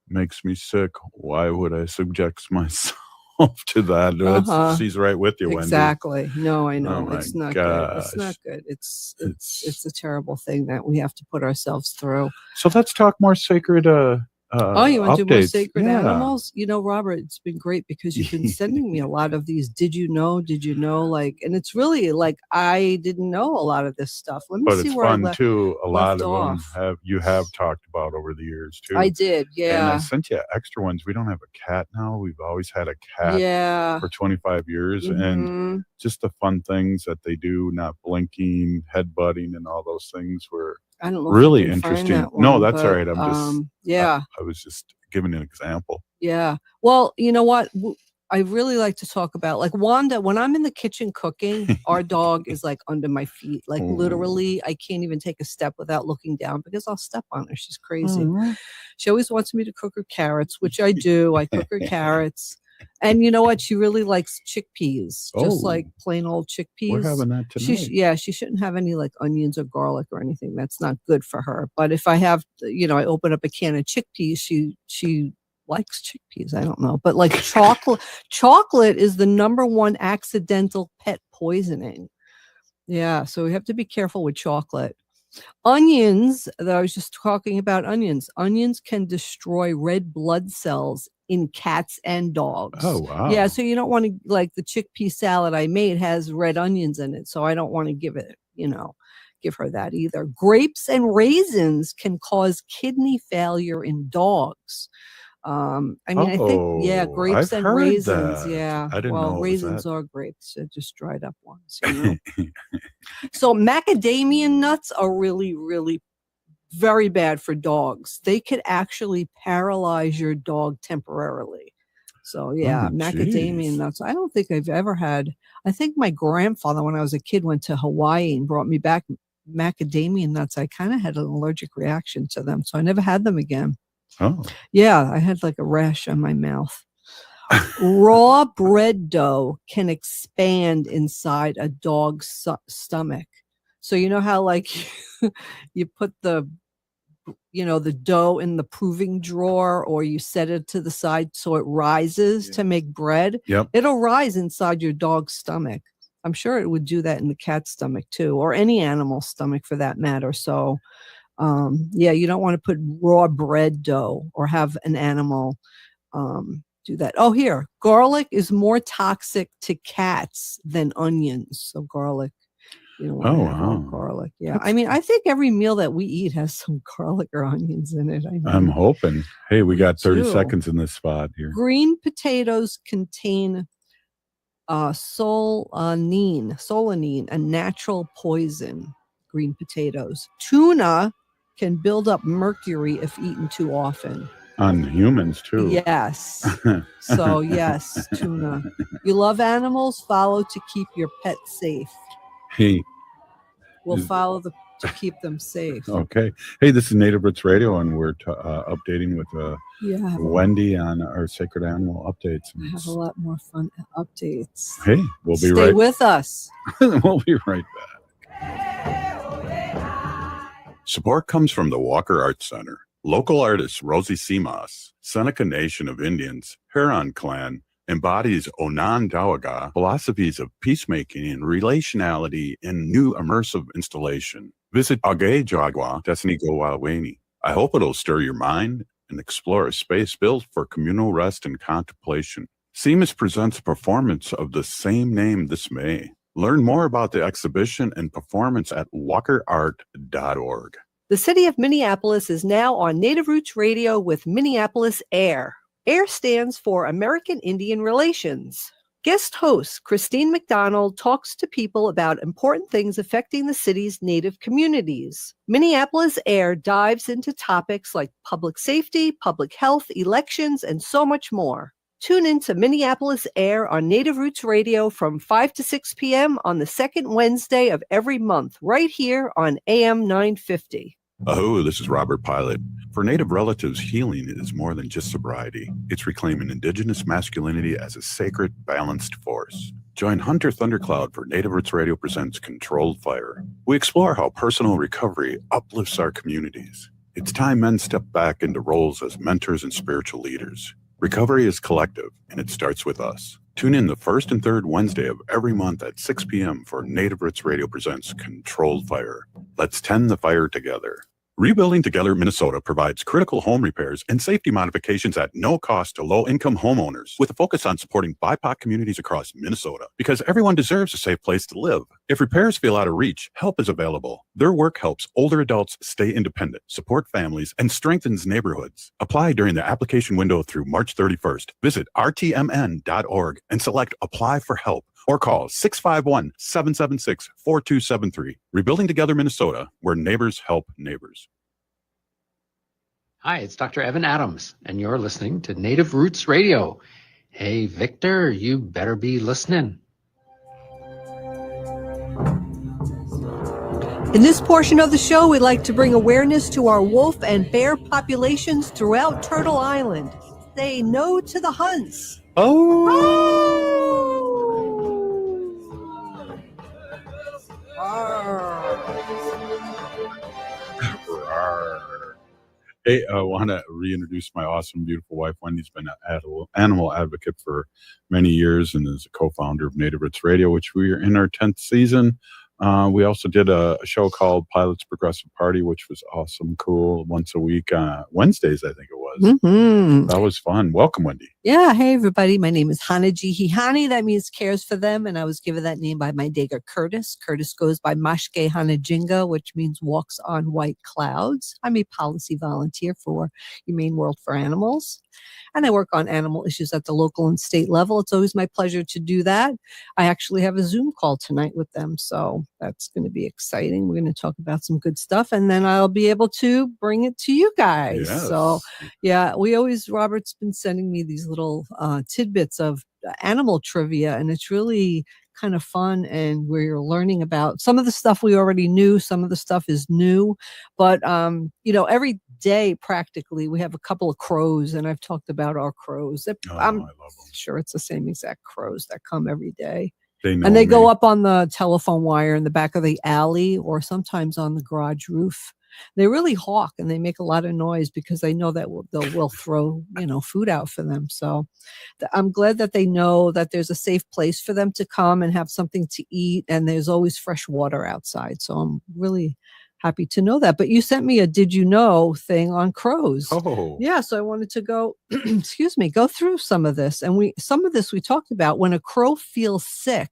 makes me sick. Why would I subject myself to that? She's right with you, Wendy. Exactly. No, I know. Oh it's not good. It's not good. It's a terrible thing that we have to put ourselves through. So let's talk more sacred you want to do more sacred Yeah. animals? You know, Robert, it's been great because you've been sending me a lot of these. Did you know? Like, and it's really like I didn't know a lot of this stuff. Let me But see it's where fun I too. A lot of off. them you have talked about over the years too. I did, And I sent you extra ones. We don't have a cat now. We've always had a cat for 25 years, and just the fun things that they do, not blinking, headbutting, and all those things were. I don't know. Really if I can find interesting. that one, No, that's but, all right. I'm just I was just giving an example. Yeah. Well, you know what? I really like to talk about, like, Wanda, when I'm in the kitchen cooking, our dog is like under my feet. Like literally, I can't even take a step without looking down because I'll step on her. She's crazy. She always wants me to cook her carrots, which I do. I cook her carrots. And you know what? She really likes chickpeas, just like plain old chickpeas. We're having that tonight. She shouldn't have any like onions or garlic or anything. That's not good for her. But if I have, I open up a can of chickpeas, she likes chickpeas. I don't know. But like chocolate is the number one accidental pet poisoning. Yeah. So we have to be careful with chocolate. Onions, I was just talking about onions. Onions can destroy red blood cells in cats and dogs. Oh, wow. Yeah, so you don't want to, like the chickpea salad I made has red onions in it, so I don't want to give her that either. Grapes and raisins can cause kidney failure in dogs. I think, grapes and raisins. That. Yeah. I didn't know raisins are grapes. They're just dried up ones. So macadamia nuts are really, really very bad for dogs. They could actually paralyze your dog temporarily. So macadamia nuts. I don't think I've ever had. I think my grandfather, when I was a kid, went to Hawaii and brought me back macadamia nuts. I kind of had an allergic reaction to them, so I never had them again. Oh. Yeah, I had like a rash on my mouth. Raw bread dough can expand inside a dog's stomach. So you know how like you put the dough in the proving drawer, or you set it to the side so it rises to make bread. Yep. It'll rise inside your dog's stomach. I'm sure it would do that in the cat's stomach too, or any animal's stomach for that matter. So you don't want to put raw bread dough or have an animal do that. Oh, here, garlic is more toxic to cats than onions. So garlic, you don't want to have raw garlic. Yeah, I think every meal that we eat has some garlic or onions in it. I'm hoping. Hey, we got 30 seconds in this spot here. Green potatoes contain solanine, a natural poison. Green potatoes. Tuna can build up mercury if eaten too often. On humans too. Yes. So yes, tuna. You love animals? Follow to keep your pet safe. Hey. We'll follow to keep them safe. Okay. Hey, this is Native Roots Radio, and we're updating with Wendy on our sacred animal updates. I have a lot more fun updates. Hey, we'll be Stay with us. We'll be right back. Support comes from the Walker Arts Center. Local artists Rosie Seamoss, Seneca Nation of Indians, Huron Clan, embodies Onondaga philosophies of peacemaking and relationality in new immersive installation. Visit Agejagwa Desnigowaweni. I hope it'll stir your mind and explore a space built for communal rest and contemplation. Seamus presents a performance of the same name this May. Learn more about the exhibition and performance at walkerart.org. The city of Minneapolis is now on Native Roots Radio with Minneapolis AIR. AIR stands for American Indian Relations. Guest host Christine McDonald talks to people about important things affecting the city's Native communities. Minneapolis AIR dives into topics like public safety, public health, elections, and so much more. Tune in to Minneapolis AIR on Native Roots Radio from 5 to 6 p.m. on the second Wednesday of every month, right here on AM 950. Oh, this is Robert Pilot. For Native relatives, healing is more than just sobriety. It's reclaiming Indigenous masculinity as a sacred, balanced force. Join Hunter Thundercloud for Native Roots Radio presents Controlled Fire. We explore how personal recovery uplifts our communities. It's time men step back into roles as mentors and spiritual leaders. Recovery is collective, and it starts with us. Tune in the first and third Wednesday of every month at 6 p.m. for Native Roots Radio presents Controlled Fire. Let's tend the fire together. Rebuilding Together Minnesota provides critical home repairs and safety modifications at no cost to low-income homeowners, with a focus on supporting BIPOC communities across Minnesota, because everyone deserves a safe place to live. If repairs feel out of reach, help is available. Their work helps older adults stay independent, support families, and strengthens neighborhoods. Apply during the application window through March 31st. Visit rtmn.org and select Apply for Help, or call 651-776-4273. Rebuilding Together Minnesota, where neighbors help neighbors. Hi, it's Dr. Evan Adams, and you're listening to Native Roots Radio. Hey, Victor, you better be listening. In this portion of the show, we'd like to bring awareness to our wolf and bear populations throughout Turtle Island. Say no to the hunts. Hey, I want to reintroduce my awesome, beautiful wife. Wendy's been an animal advocate for many years and is a co-founder of Native Roots Radio, which we are in our 10th season. We also did a show called Pilot's Progressive Party, which was awesome, cool, once a week, Wednesdays, I think it was. Mm-hmm. That was fun. Welcome, Wendy. Yeah. Hey, everybody. My name is Hanaji Hihani. That means cares for them. And I was given that name by my Dega Curtis. Curtis goes by Mashke Hanajinga, which means walks on white clouds. I'm a policy volunteer for Humane World for Animals. And I work on animal issues at the local and state level. It's always my pleasure to do that. I actually have a Zoom call tonight with them. So that's going to be exciting. We're going to talk about some good stuff. And then I'll be able to bring it to you guys. Yes. So yeah, Robert's been sending me these little tidbits of animal trivia, and it's really kind of fun. And we're learning about some of the stuff we already knew. Some of the stuff is new, but every day practically we have a couple of crows, and I've talked about our crows. I'm sure it's the same exact crows that come every day. They go up on the telephone wire in the back of the alley, or sometimes on the garage roof. They really hawk, and they make a lot of noise because they know that we'll throw food out for them. So I'm glad that they know that there's a safe place for them to come and have something to eat, and there's always fresh water outside. So I'm really happy to know that. But you sent me a did you know thing on crows. Oh. Yeah, so I wanted to go go through some of this. And some of this we talked about. When a crow feels sick,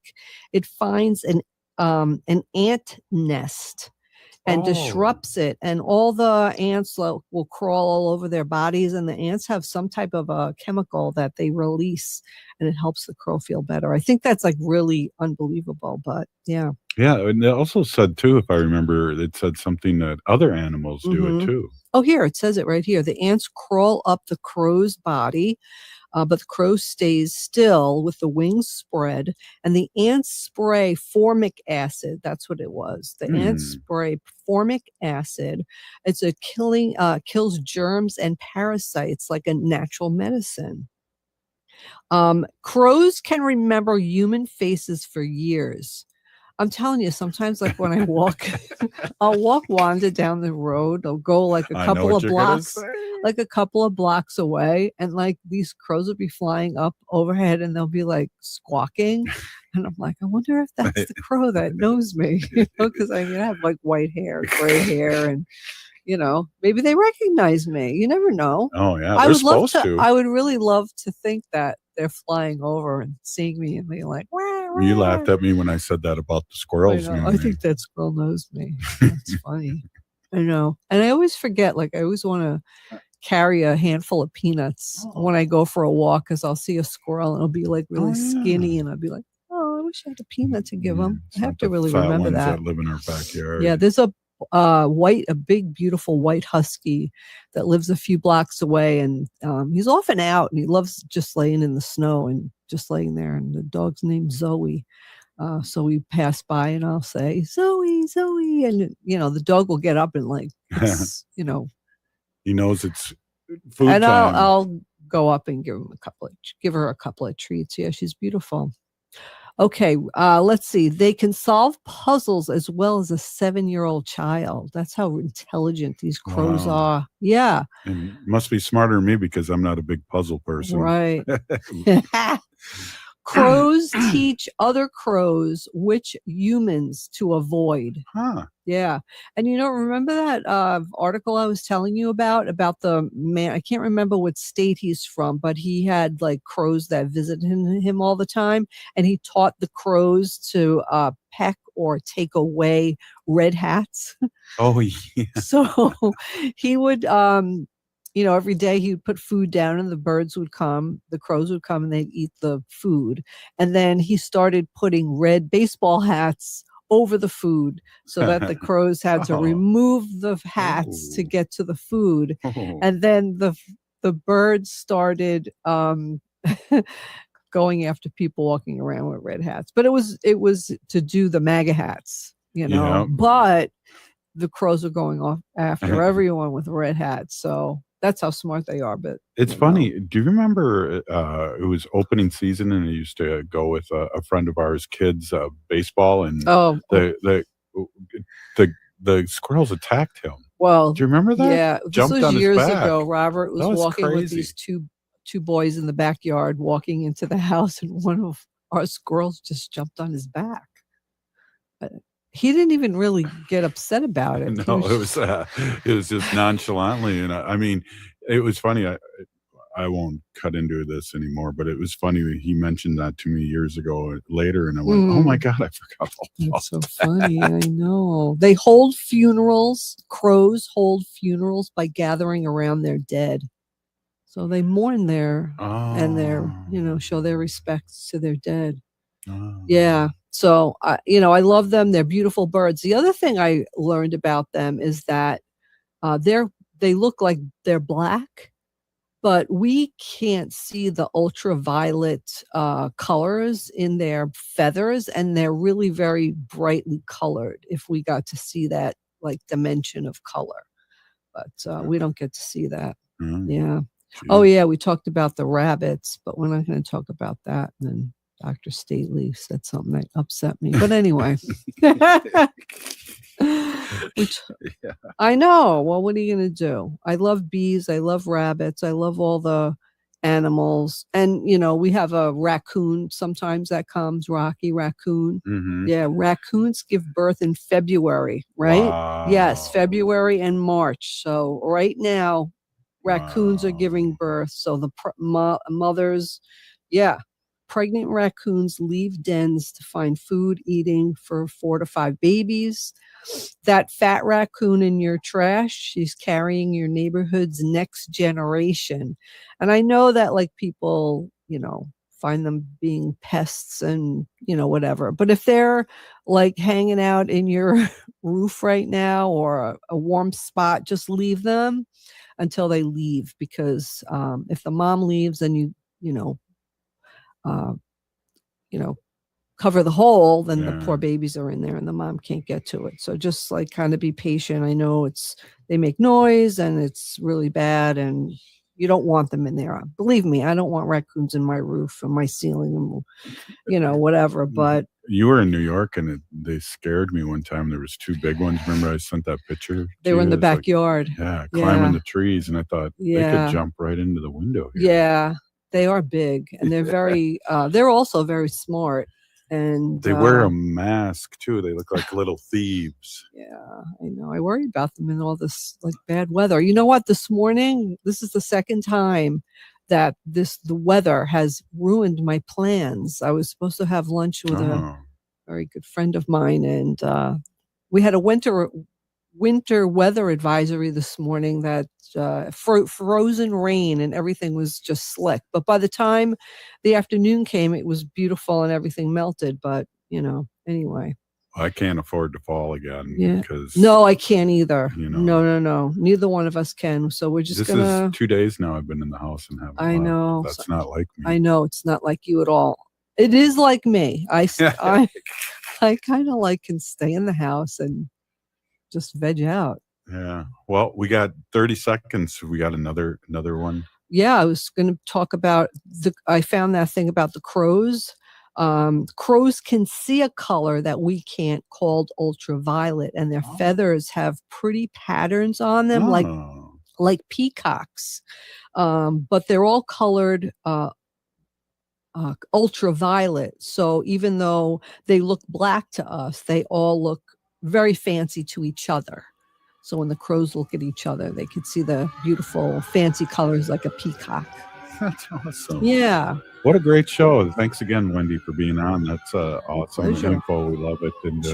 it finds an ant nest and disrupts it, and all the ants will crawl all over their bodies, and the ants have some type of a chemical that they release, and it helps the crow feel better. I think that's like really unbelievable, but yeah. Yeah, and it also said too, if I remember, it said something that other animals do it too. Oh, here, it says it right here. The ants crawl up the crow's body, but the crow stays still with the wings spread, and the ants spray formic acid. That's what it was. The ants spray formic acid. It's kills germs and parasites like a natural medicine. Crows can remember human faces for years. I'm telling you, sometimes like when I walk, I'll walk Wanda down the road. I'll go like a couple of blocks away, and like these crows will be flying up overhead, and they'll be like squawking, and I'm like, I wonder if that's the crow that knows me, because I have like white hair, gray hair, and maybe they recognize me. You never know. Oh yeah, they're supposed to. I would really love to think that they're flying over and seeing me and being like, wah, wah. You laughed at me when I said that about the squirrels. I think that squirrel knows me. That's funny. I know. And I always forget, like I always want to carry a handful of peanuts when I go for a walk, because I'll see a squirrel and it'll be like really skinny, and I'll be like, oh, I wish I had a peanut to give them. I have to really remember that. Live in our backyard. Yeah, there's a big, beautiful white husky that lives a few blocks away, and he's often out, and he loves just laying in the snow and just laying there. And the dog's named Zoe. So we pass by, and I'll say, Zoe, Zoe, and the dog will get up and like, he knows it's food and time. I'll go up and give her a couple of treats. Yeah, she's beautiful. Okay, let's see. They can solve puzzles as well as a 7-year-old child. That's how intelligent these crows are. Yeah. And must be smarter than me, because I'm not a big puzzle person. Right. Crows teach other crows which humans to avoid. Huh. Yeah. And remember that article I was telling you about the man? I can't remember what state he's from, but he had like crows that visited him all the time. And he taught the crows to peck or take away red hats. Oh, yeah. So he would, every day he would put food down, and the crows would come, and they'd eat the food. And then he started putting red baseball hats over the food, so that the crows had to remove the hats to get to the food. And then the birds started going after people walking around with red hats. But it was to do the MAGA hats, but the crows are going off after everyone with red hats. So that's how smart they are. But it's funny. Do you remember it was opening season, and I used to go with a friend of ours, kids, baseball, and the squirrels attacked him. Well, do you remember that? Yeah, Jumped this was on years his back. ago. Robert was walking crazy. with these two boys in the backyard, walking into the house, and one of our squirrels just jumped on his back. He didn't even really get upset about it. No, it was just nonchalantly, and I mean, it was funny. I won't cut into this anymore, but it was funny. He mentioned that to me years ago later, and I went, "Oh my God, I forgot all about That's so funny." I know. They hold funerals. Crows hold funerals by gathering around their dead. So they mourn and show their respects to their dead. Oh. Yeah. So, I love them. They're beautiful birds. The other thing I learned about them is that they look like they're black, but we can't see the ultraviolet colors in their feathers, and they're really very brightly colored if we got to see that like dimension of color. But we don't get to see that. Yeah. Geez. Oh, yeah. We talked about the rabbits, but we're not going to talk about that. And then Dr. Stately said something that upset me. But anyway. I know. Well, what are you going to do? I love bees. I love rabbits. I love all the animals. And, we have a raccoon sometimes that comes, Rocky Raccoon. Mm-hmm. Yeah, raccoons give birth in February, right? Wow. Yes, February and March. So right now, raccoons are giving birth. So the mothers, pregnant raccoons leave dens to find food eating for 4 to 5 babies. That fat raccoon in your trash, she's carrying your neighborhood's next generation. And I know that like people, find them being pests and, whatever. But if they're like hanging out in your roof right now or a warm spot, just leave them until they leave. Because if the mom leaves, then you cover the hole, then the poor babies are in there and the mom can't get to it. So just like kind of be patient. I know they make noise and it's really bad and you don't want them in there. Believe me, I don't want raccoons in my roof and my ceiling and, whatever. But You were in New York, and they scared me one time. There was 2 big ones. Remember, I sent that picture. They were in the backyard. Climbing the trees, and I thought they could jump right into the window here. Yeah, they are big, and they're very. They're also very smart, and they wear a mask too. They look like little thieves. Yeah, I know. I worry about them in all this like bad weather. You know what? This morning, this is the second time that the weather has ruined my plans. I was supposed to have lunch with a very good friend of mine, and we had a winter weather advisory this morning that frozen rain and everything was just slick. But by the time the afternoon came, it was beautiful and everything melted. But anyway. I can't afford to fall again. Yeah. Because no, I can't either. No. Neither one of us can. So we're just This is 2 days now I've been in the house and haven't. I know. That's not like me. I know it's not like you at all. It is like me. I kind of can stay in the house and just veg out. Yeah. Well, we got 30 seconds. We got another one. Yeah, I was going to talk about I found that thing about the crows. Crows can see a color that we can't, called ultraviolet, and their feathers have pretty patterns on them, like peacocks. But they're all colored ultraviolet. So even though they look black to us, they all look very fancy to each other. So when the crows look at each other, they can see the beautiful fancy colors like a peacock. That's awesome. Yeah. What a great show. Thanks again, Wendy, for being on. That's awesome info. We love it. And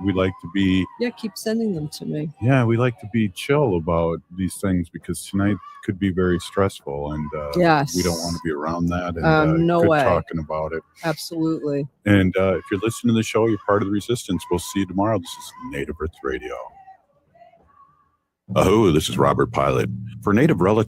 we like to be... Yeah, keep sending them to me. Yeah, we like to be chill about these things because tonight could be very stressful. And we don't want to be around that. And no way. Talking about it. Absolutely. And if you're listening to the show, you're part of the resistance. We'll see you tomorrow. This is Native Earth Radio. This is Robert Pilot. For Native Relatives